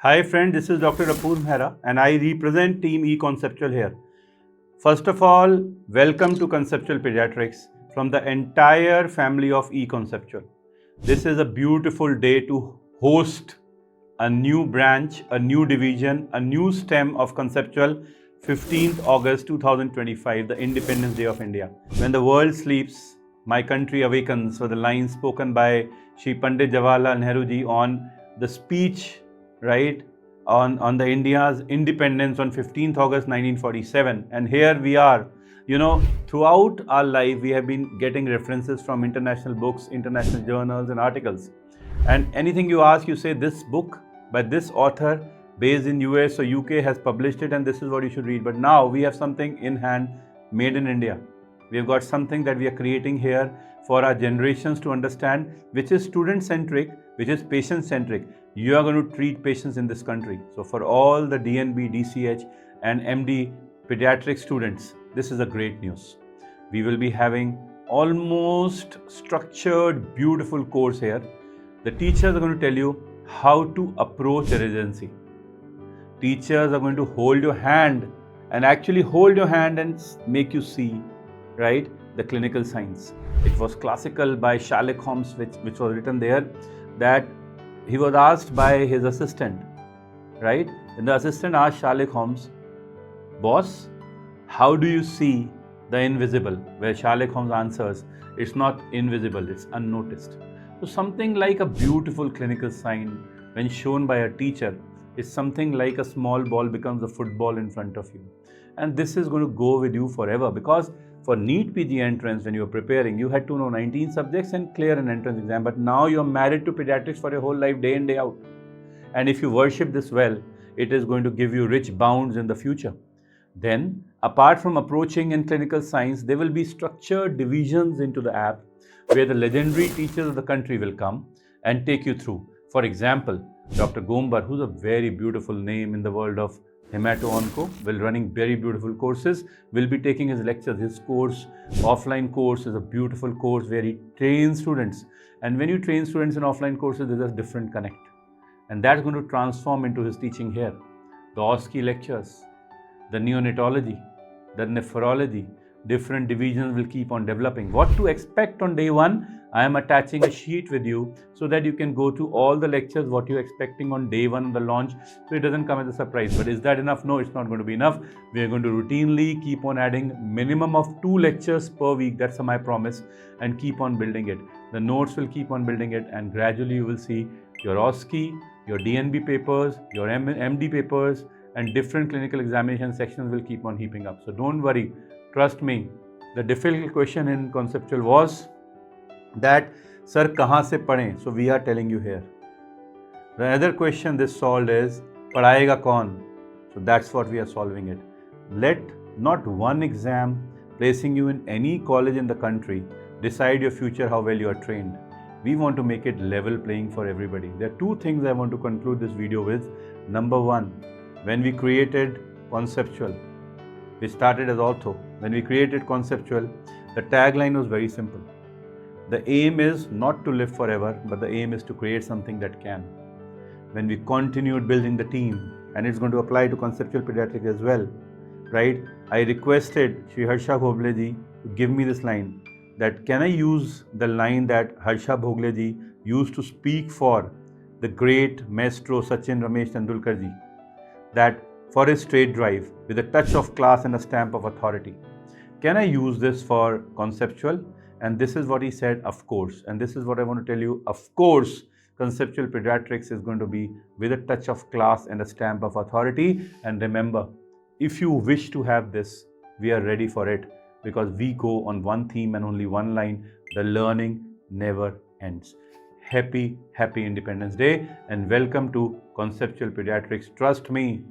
Hi friend, this is Dr. Apurv Mehra and I represent team eConceptual here. First of all, welcome to Conceptual Pediatrics from the entire family of eConceptual. This is a beautiful day to host a new branch, a new division, a new stem of Conceptual 15th August 2025, the Independence Day of India. When the world sleeps, my country awakens were the lines spoken by Shri Pandit Jawaharlal Nehru ji on the speech, right, on the India's independence on 15th August 1947. And here we are. Throughout our life, we have been getting references from international books, international journals and articles. And anything you ask, you say this book by this author based in US or UK has published it and this is what you should read. But now we have something in hand made in India. We have got something that we are creating here for our generations to understand, which is student-centric, which is patient-centric. You are going to treat patients in this country. So for all the DNB, DCH and MD pediatric students, this is a great news. We will be having almost structured, beautiful course here. The teachers are going to tell you how to approach a residency. Teachers are going to hold your hand and actually hold your hand and make you see, right, the clinical science. It was classical by Sherlock Holmes, which was written there, that he was asked by his assistant, right? And the assistant asked Sherlock Holmes, boss, how do you see the invisible? Where Sherlock Holmes answers, it's not invisible, it's unnoticed. So something like a beautiful clinical sign when shown by a teacher is something like a small ball becomes a football in front of you. And this is going to go with you forever, because for NEET PG entrance, when you were preparing, you had to know 19 subjects and clear an entrance exam. But now you're married to pediatrics for your whole life, day in, day out. And if you worship this well, it is going to give you rich bounds in the future. Then, apart from approaching in clinical science, there will be structured divisions into the app where the legendary teachers of the country will come and take you through. For example, Dr. Gombar, who's a very beautiful name in the world of hemato-onco, will running very beautiful courses, will be taking his lectures. His course, offline course, is a beautiful course where he trains students. And when you train students in offline courses, there's a different connect. And that's going to transform into his teaching here. The OSCE lectures, the neonatology, the nephrology, different divisions will keep on developing. What to expect on day one? I am attaching a sheet with you so that you can go through all the lectures, what you're expecting on day one, the launch, so it doesn't come as a surprise. But is that enough? No, it's not going to be enough. We are going to routinely keep on adding minimum of 2 lectures per week. That's my promise, and keep on building it. The notes will keep on building it, and gradually you will see your OSCE, your DNB papers, your MD papers, and different clinical examination sections will keep on heaping up. So don't worry, trust me. The difficult question in Conceptual was that, sir, kahan se padhein? So we are telling you here. The other question this solved is, padhayega kaun? So that's what we are solving it. Let not one exam placing you in any college in the country decide your future, how well you are trained. We want to make it level playing for everybody. There are 2 things I want to conclude this video with. Number 1, when we created Conceptual, we started as ortho. When we created Conceptual, the tagline was very simple. The aim is not to live forever, but the aim is to create something that can. When we continued building the team, and it's going to apply to Conceptual Pediatrics as well, right? I requested Shri Harsha Bhogle ji to give me this line, that can I use the line that Harsha Bhogle ji used to speak for the great maestro Sachin Ramesh Tendulkar ji, that for his straight drive with a touch of class and a stamp of authority. Can I use this for Conceptual? And this is what he said, of course. And this is what I want to tell you, of course, Conceptual Pediatrics is going to be with a touch of class and a stamp of authority. And remember, if you wish to have this, we are ready for it, because we go on one theme and only one line: the learning never ends. Happy Independence Day, and welcome to Conceptual Pediatrics. Trust me,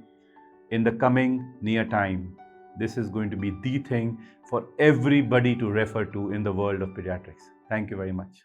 in the coming near time, this is going to be the thing for everybody to refer to in the world of pediatrics. Thank you very much.